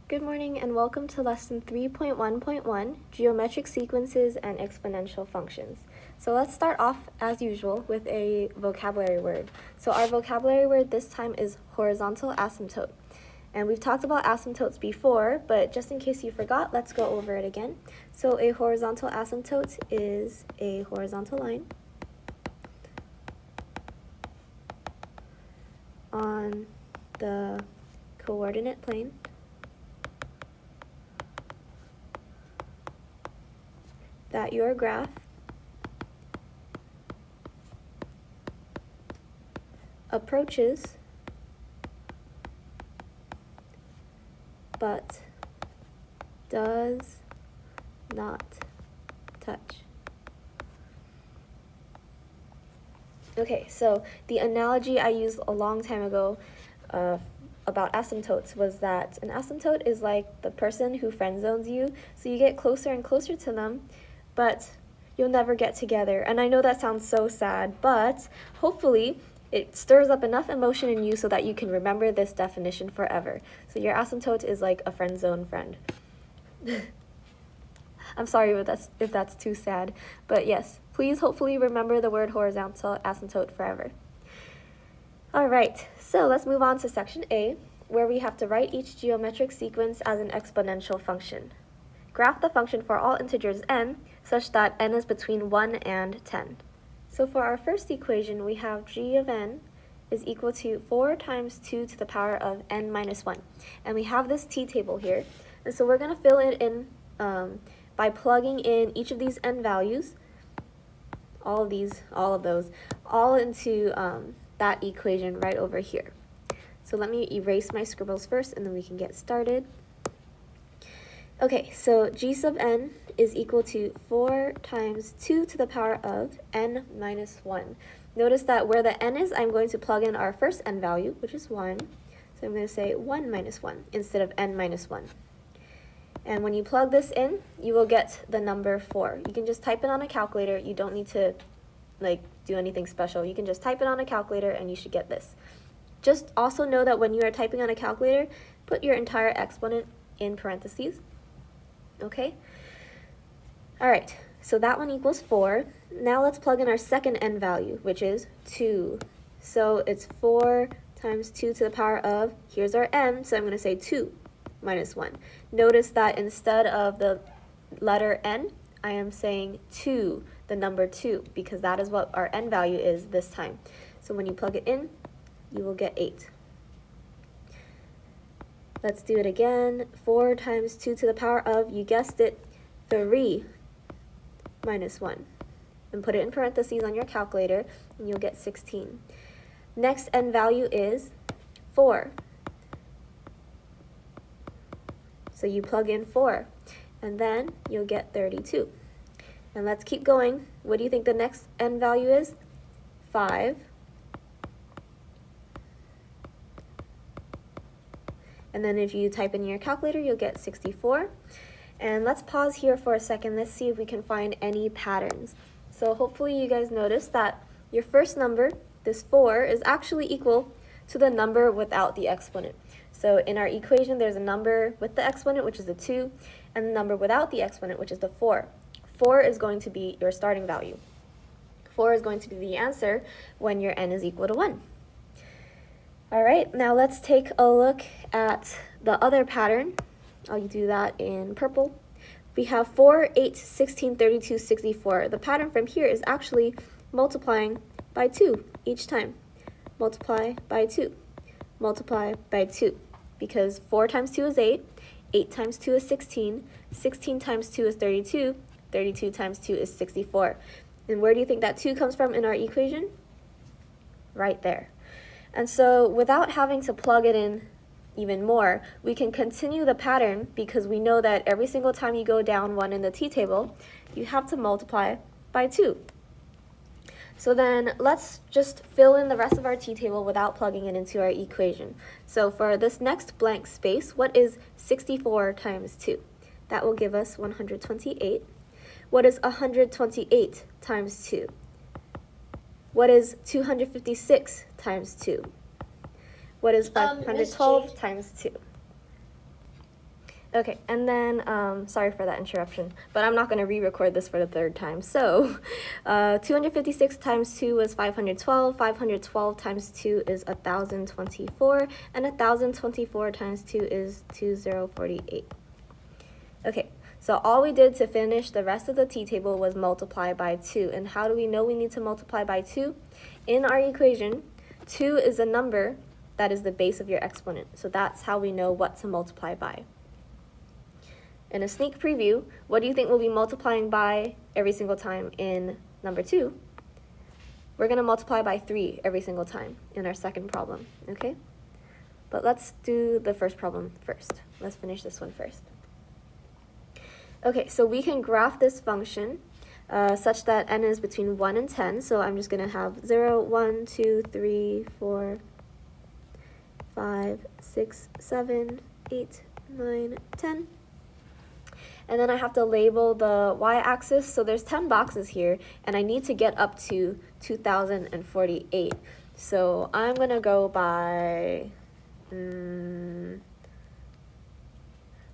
Good morning and welcome to lesson 3.1.1, Geometric Sequences and Exponential Functions. So let's start off, as usual, with a vocabulary word. So our vocabulary word this time is horizontal asymptote. And we've talked about asymptotes before, but just in case you forgot, let's go over it again. So a horizontal asymptote is a horizontal line on the coordinate plane that your graph approaches but does not touch. Okay, so the analogy I used a long time ago about asymptotes was that an asymptote is like the person who friend zones you, so you get closer and closer to them, but you'll never get together. And I know that sounds so sad, but hopefully it stirs up enough emotion in you so that you can remember this definition forever. So your asymptote is like a friend zone friend. I'm sorry if that's too sad, but yes, please hopefully remember the word horizontal asymptote forever. All right, so let's move on to section A, where we have to write each geometric sequence as an exponential function. Graph the function for all integers n such that n is between 1 and 10. So for our first equation, we have g of n is equal to 4 times 2 to the power of n minus 1. And we have this t-table here. And so we're going to fill it in by plugging in each of these n values, all of those, into that equation right over here. So let me erase my scribbles first and then we can get started. Okay, so g sub n is equal to 4 times 2 to the power of n minus 1. Notice that where the n is, I'm going to plug in our first n value, which is 1. So I'm going to say 1 minus 1 instead of n minus 1. And when you plug this in, you will get the number 4. You can just type it on a calculator. You don't need to do anything special. You can just type it on a calculator and you should get this. Just also know that when you are typing on a calculator, put your entire exponent in parentheses. Okay? All right, so that one equals 4. Now let's plug in our second n value, which is 2. So it's 4 times 2 to the power of, here's our n, so I'm going to say 2 minus 1. Notice that instead of the letter n, I am saying 2, the number 2, because that is what our n value is this time. So when you plug it in, you will get 8. Let's do it again. 4 times 2 to the power of, you guessed it, 3 minus 1. And put it in parentheses on your calculator, and you'll get 16. Next n value is 4. So you plug in 4, and then you'll get 32. And let's keep going. What do you think the next n value is? 5. And then if you type in your calculator, you'll get 64. And let's pause here for a second. Let's see if we can find any patterns. So hopefully you guys noticed that your first number, this 4, is actually equal to the number without the exponent. So in our equation, there's a number with the exponent, which is the 2, and the number without the exponent, which is the 4. 4 is going to be your starting value. 4 is going to be the answer when your n is equal to 1. All right, now let's take a look at the other pattern. I'll do that in purple. We have 4, 8, 16, 32, 64. The pattern from here is actually multiplying by 2 each time. Multiply by 2. Multiply by 2. Because 4 times 2 is 8. 8 times 2 is 16. 16 times 2 is 32. 32 times 2 is 64. And where do you think that 2 comes from in our equation? Right there. And so without having to plug it in even more, we can continue the pattern because we know that every single time you go down 1 in the t-table, you have to multiply by 2. So then let's just fill in the rest of our t-table without plugging it into our equation. So for this next blank space, what is 64 times 2? That will give us 128. What is 128 times 2? What is 256 times 2? What is 512 times 2? Okay, and then, sorry for that interruption, but I'm not going to re-record this for the third time. So, 256 times 2 is 512, 512 times 2 is 1,024, and 1,024 times 2 is 2,048. Okay, so all we did to finish the rest of the t-table was multiply by 2. And how do we know we need to multiply by 2? In our equation, 2 is a number that is the base of your exponent. So that's how we know what to multiply by. In a sneak preview, what do you think we'll be multiplying by every single time in number 2? We're going to multiply by 3 every single time in our second problem, okay? But let's do the first problem first. Let's finish this one first. Okay, so we can graph this function such that n is between 1 and 10. So I'm just going to have 0, 1, 2, 3, 4, 5, 6, 7, 8, 9, 10. And then I have to label the y-axis. So there's 10 boxes here, and I need to get up to 2,048. So I'm going to go by, I'm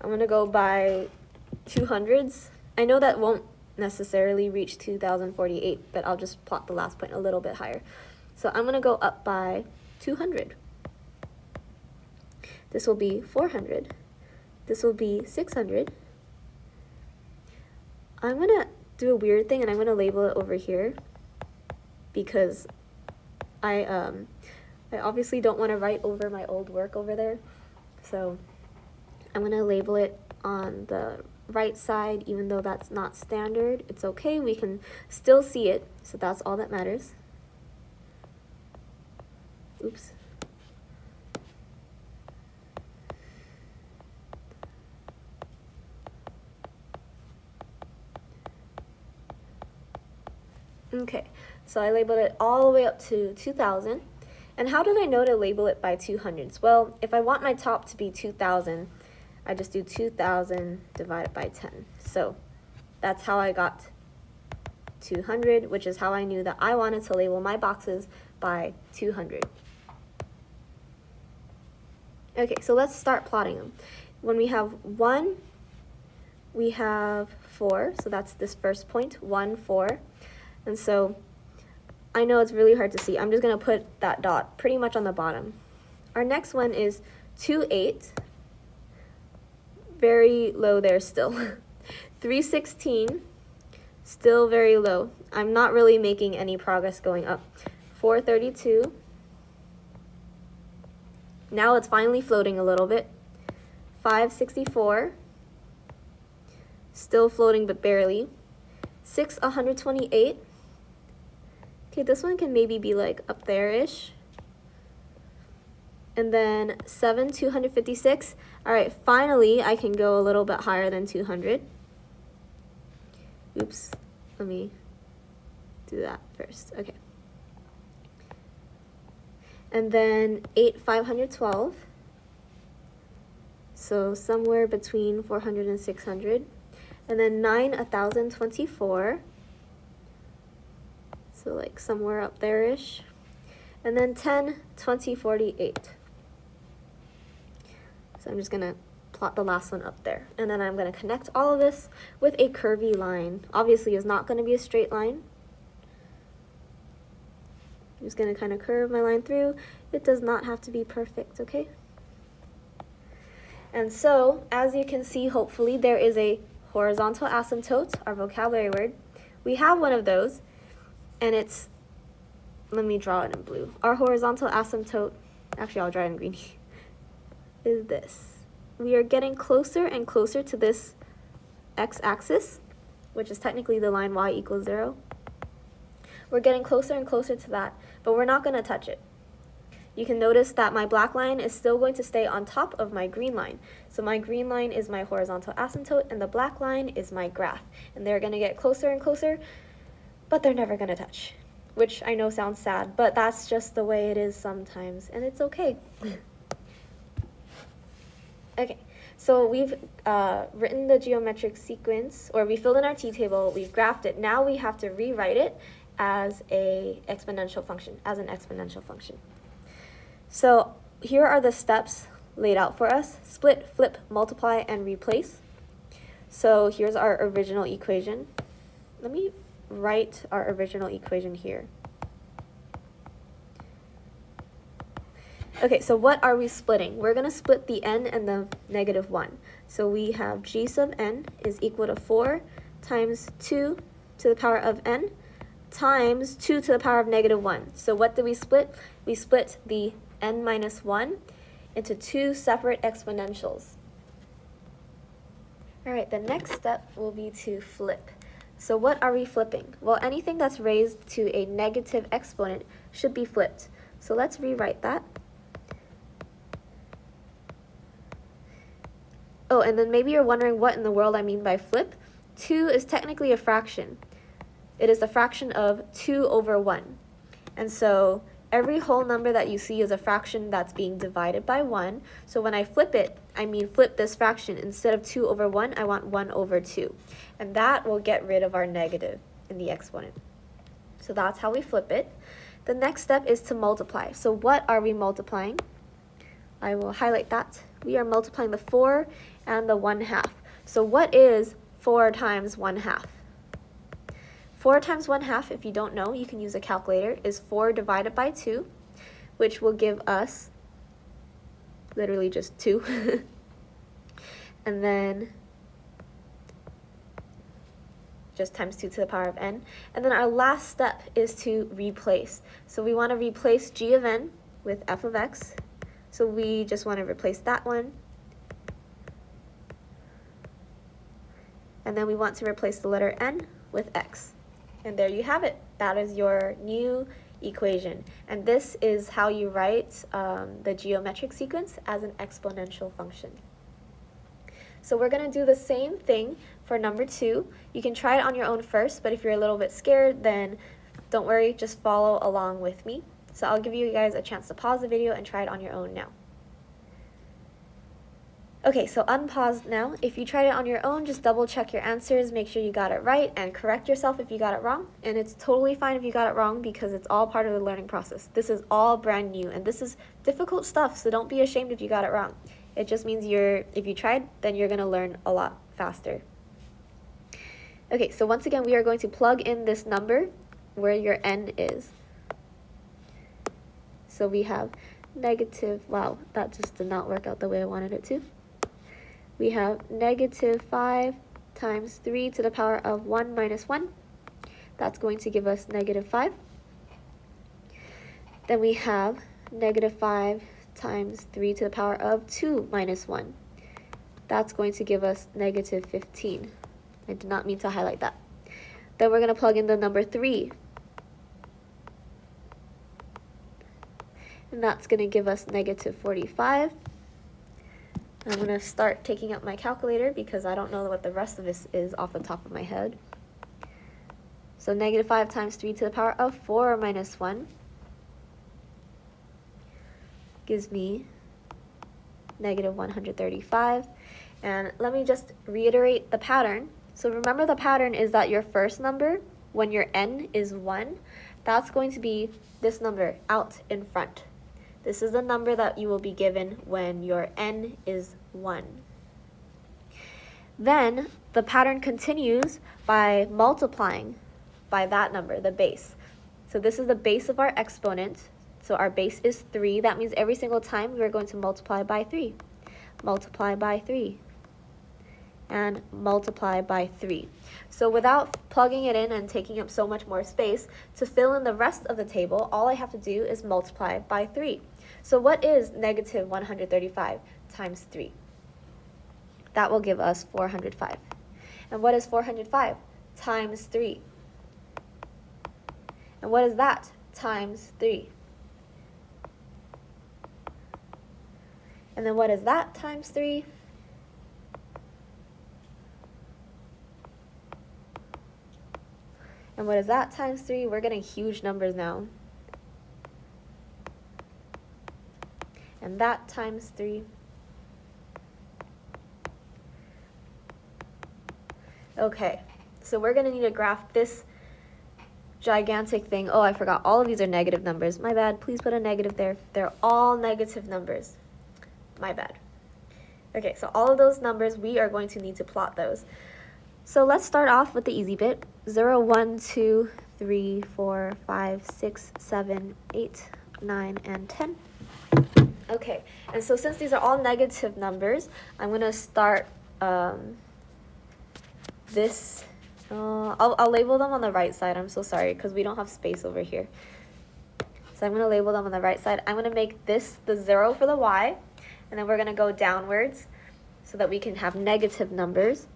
going to go by 200s. I know that won't necessarily reach 2,048, but I'll just plot the last point a little bit higher. So I'm going to go up by 200. This will be 400. This will be 600. I'm going to do a weird thing, and I'm going to label it over here because I obviously don't want to write over my old work over there. So I'm going to label it on the right side, even though that's not standard. It's okay, we can still see it, so that's all that matters. Oops. Okay, so I labeled it all the way up to 2,000. And how did I know to label it by 200s? Well, if I want my top to be 2,000, I just do 2,000 divided by 10. So that's how I got 200, which is how I knew that I wanted to label my boxes by 200. Okay, so let's start plotting them. When we have 1, we have 4, so that's this first point, 1, 4. And so I know it's really hard to see. I'm just going to put that dot pretty much on the bottom. Our next one is 2, 8. Very low there still. 3, 16. Still very low. I'm not really making any progress going up. 4, 32. Now it's finally floating a little bit. 5, 64. Still floating but barely. 6, 128. Okay, this one can maybe be like up there-ish. And then 7, 256. All right, finally I can go a little bit higher than 200. Oops, let me do that first. Okay. And then 8, 512. So somewhere between 400 and 600. And then 9, 1,024. So like somewhere up there-ish. And then 10, 2048. So I'm just going to plot the last one up there. And then I'm going to connect all of this with a curvy line. Obviously, it's not going to be a straight line. I'm just going to kind of curve my line through. It does not have to be perfect, okay? And so, as you can see, hopefully, there is a horizontal asymptote, our vocabulary word. We have one of those, and it's, let me draw it in blue. Our horizontal asymptote, actually I'll draw it in green, is this. We are getting closer and closer to this x-axis, which is technically the line y equals 0. We're getting closer and closer to that, but we're not going to touch it. You can notice that my black line is still going to stay on top of my green line. So my green line is my horizontal asymptote, and the black line is my graph. And they're going to get closer and closer, but they're never going to touch. Which I know sounds sad, but that's just the way it is sometimes, and it's okay. Okay, so we've written the geometric sequence, or we filled in our t-table, we've graphed it. Now we have to rewrite it as an exponential function. So here are the steps laid out for us: split, flip, multiply, and replace. So here's our original equation. Let me write our original equation here. Okay, so what are we splitting? We're going to split the n and the negative 1. So we have g sub n is equal to 4 times 2 to the power of n times 2 to the power of negative 1. So what did we split? We split the n minus 1 into two separate exponentials. All right, the next step will be to flip. So what are we flipping? Well, anything that's raised to a negative exponent should be flipped. So let's rewrite that. Oh, and then maybe you're wondering what in the world I mean by flip. 2 is technically a fraction. It is the fraction of 2 over 1. And so every whole number that you see is a fraction that's being divided by 1. So when I flip it, I mean flip this fraction. Instead of 2 over 1, I want 1 over 2. And that will get rid of our negative in the exponent. So that's how we flip it. The next step is to multiply. So what are we multiplying? I will highlight that. We are multiplying the 4 and the 1/2. So what is 4 times 1/2? 4 times 1/2, if you don't know, you can use a calculator, is 4 divided by 2, which will give us literally just 2. And then just times 2 to the power of n. And then our last step is to replace. So we want to replace g of n with f of x. So we just want to replace that one. And then we want to replace the letter n with x. And there you have it. That is your new equation. And this is how you write the geometric sequence as an exponential function. So we're going to do the same thing for number 2. You can try it on your own first, but if you're a little bit scared, then don't worry, just follow along with me. So I'll give you guys a chance to pause the video and try it on your own now. Okay, so unpause now. If you tried it on your own, just double check your answers, make sure you got it right, and correct yourself if you got it wrong. And it's totally fine if you got it wrong because it's all part of the learning process. This is all brand new, and this is difficult stuff, so don't be ashamed if you got it wrong. It just means if you tried, then you're going to learn a lot faster. Okay, so once again, we are going to plug in this number where your n is. So we have negative, wow, that just did not work out the way I wanted it to. We have negative 5 times 3 to the power of 1 minus 1. That's going to give us negative 5. Then we have negative 5 times 3 to the power of 2 minus 1. That's going to give us negative 15. I did not mean to highlight that. Then we're going to plug in the number 3. And that's going to give us negative 45. I'm going to start taking out my calculator because I don't know what the rest of this is off the top of my head. So negative 5 times 3 to the power of 4 minus 1 gives me negative 135. And let me just reiterate the pattern. So remember, the pattern is that your first number, when your n is 1, that's going to be this number out in front. This is the number that you will be given when your n is 1. Then the pattern continues by multiplying by that number, the base. So this is the base of our exponent. So our base is 3. That means every single time we are going to multiply by 3. Multiply by 3. And multiply by 3. So without plugging it in and taking up so much more space, to fill in the rest of the table, all I have to do is multiply by 3. So what is negative 135 times 3? That will give us 405. And what is 405 times 3? And what is that times 3? And then what is that times 3? And what is that times 3? We're getting huge numbers now. And that times 3. Okay, so we're going to need to graph this gigantic thing. Oh, I forgot. All of these are negative numbers. My bad. Please put a negative there. They're all negative numbers. my bad. Okay, so all of those numbers, we are going to need to plot those. So let's start off with the easy bit. 0, 1, 2, 3, 4, 5, 6, 7, 8, 9, and 10. Okay, and so since these are all negative numbers, I'm going to start this. I'll label them on the right side. I'm so sorry because we don't have space over here. So I'm going to label them on the right side. I'm going to make this the 0 for the y, and then we're going to go downwards so that we can have negative numbers.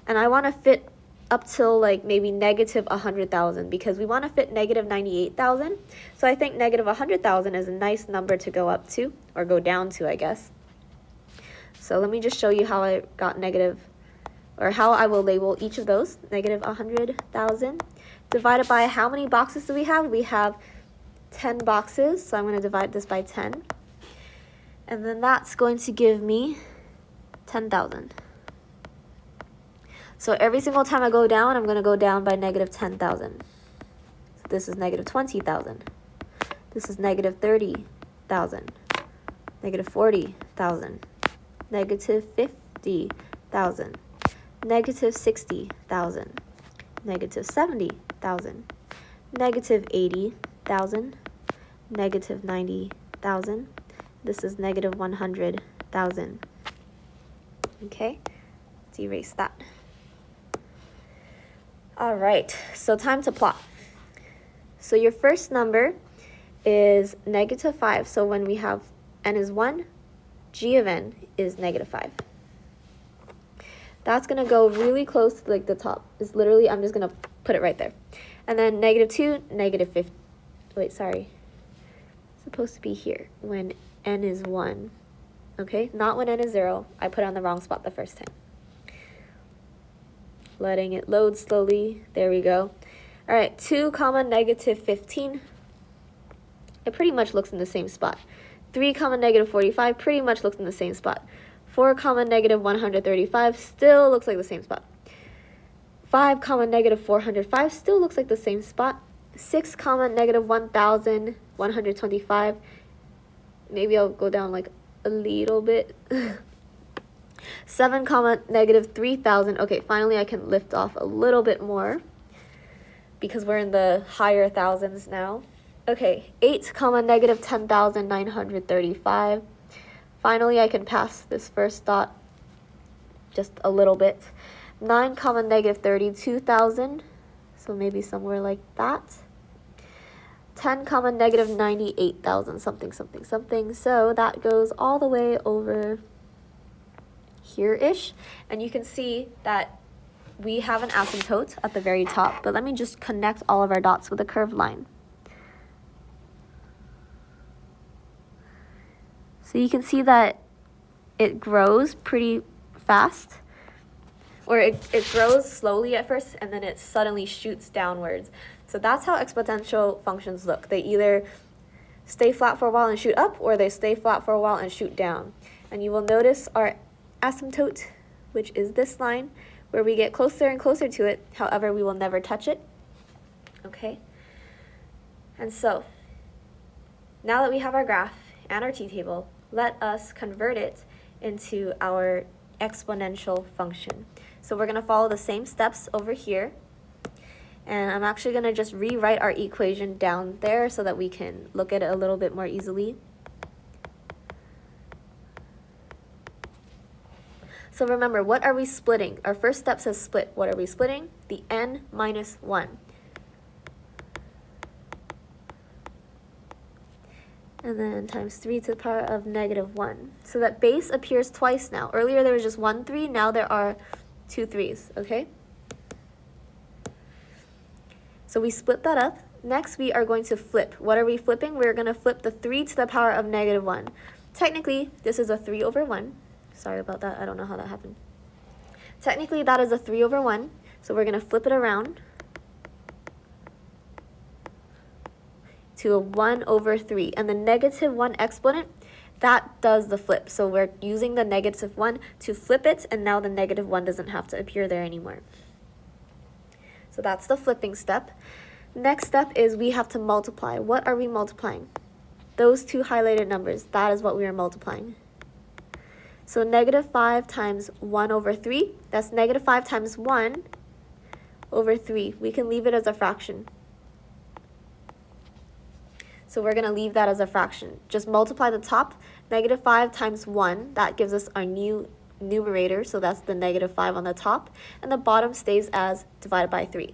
And I want to fit up till like maybe negative 100,000 because we want to fit negative 98,000. So I think negative 100,000 is a nice number to go up to, or go down to, I guess. So let me just show you how I got negative, or how I will label each of those. Negative 100,000 divided by how many boxes do we have? We have 10 boxes, so I'm going to divide this by 10. And then that's going to give me 10,000. So every single time I go down, I'm going to go down by negative 10,000. So this is negative 20,000. This is negative 30,000. Negative 40,000. Negative 50,000. Negative 60,000. Negative 70,000. Negative 80,000. Negative 90,000. This is negative 100,000. Okay, let's erase that. All right, so time to plot. So your first number is negative 5. So when we have n is 1, g of n is negative 5. That's going to go really close to like the top. It's literally, I'm just going to put it right there. And then negative 2, negative 50. Wait, sorry. It's supposed to be here when n is 1. Okay, not when n is 0. I put it on the wrong spot the first time. Letting it load slowly. There we go. All right, 2 comma negative 15. It pretty much looks in the same spot. 3 comma negative 45 pretty much looks in the same spot. 4 comma negative 135 still looks like the same spot. 5 comma negative 405 still looks like the same spot. 6 comma negative 1125. Maybe I'll go down like a little bit. 7 comma negative 3,000. Okay, finally I can lift off a little bit more because we're in the higher thousands now. Okay, 8 comma negative 10,935. Finally I can pass this first dot just a little bit. 9 comma negative 32,000. So maybe somewhere like that. 10 comma negative 98,000 something something something. So that goes all the way over here-ish, and you can see that we have an asymptote at the very top, but let me just connect all of our dots with a curved line. So you can see that it grows pretty fast, or it grows slowly at first and then it suddenly shoots downwards. So that's how exponential functions look. They either stay flat for a while and shoot up, or they stay flat for a while and shoot down. And you will notice our asymptote, which is this line, where we get closer and closer to it. However, we will never touch it. Okay? And so, now that we have our graph and our t-table, let us convert it into our exponential function. So we're going to follow the same steps over here. And I'm actually going to just rewrite our equation down there so that we can look at it a little bit more easily. So remember, what are we splitting? Our first step says split. What are we splitting? The n minus 1. And then times 3 to the power of negative 1. So that base appears twice now. Earlier there was just 1 3, now there are 2 3s, okay? So we split that up. Next we are going to flip. What are we flipping? We're going to flip the 3 to the power of negative 1. Technically, this is a 3 over 1. Sorry about that. I don't know how that happened. Technically, that is a 3 over 1. So we're going to flip it around to a 1 over 3. And the negative 1 exponent, that does the flip. So we're using the negative 1 to flip it, and now the negative 1 doesn't have to appear there anymore. So that's the flipping step. Next step is we have to multiply. What are we multiplying? Those two highlighted numbers. That is what we are multiplying. So negative 5 times 1 over 3, that's negative 5 times 1 over 3. We can leave it as a fraction. So we're going to leave that as a fraction. Just multiply the top, negative 5 times 1, that gives us our new numerator, so that's the negative 5 on the top, and the bottom stays as divided by 3.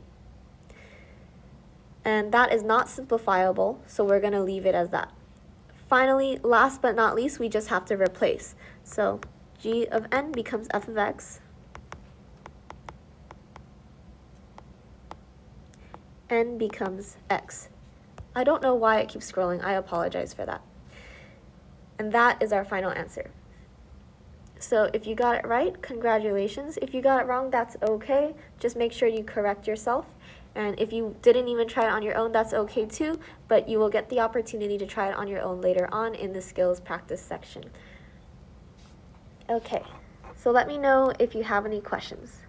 And that is not simplifiable, so we're going to leave it as that. Finally, last but not least, we just have to replace. So g of n becomes f of x, n becomes x. I don't know why it keeps scrolling. I apologize for that. And that is our final answer. So if you got it right, congratulations. If you got it wrong, that's okay. Just make sure you correct yourself. And if you didn't even try it on your own, that's okay too, but you will get the opportunity to try it on your own later on in the skills practice section. Okay, so let me know if you have any questions.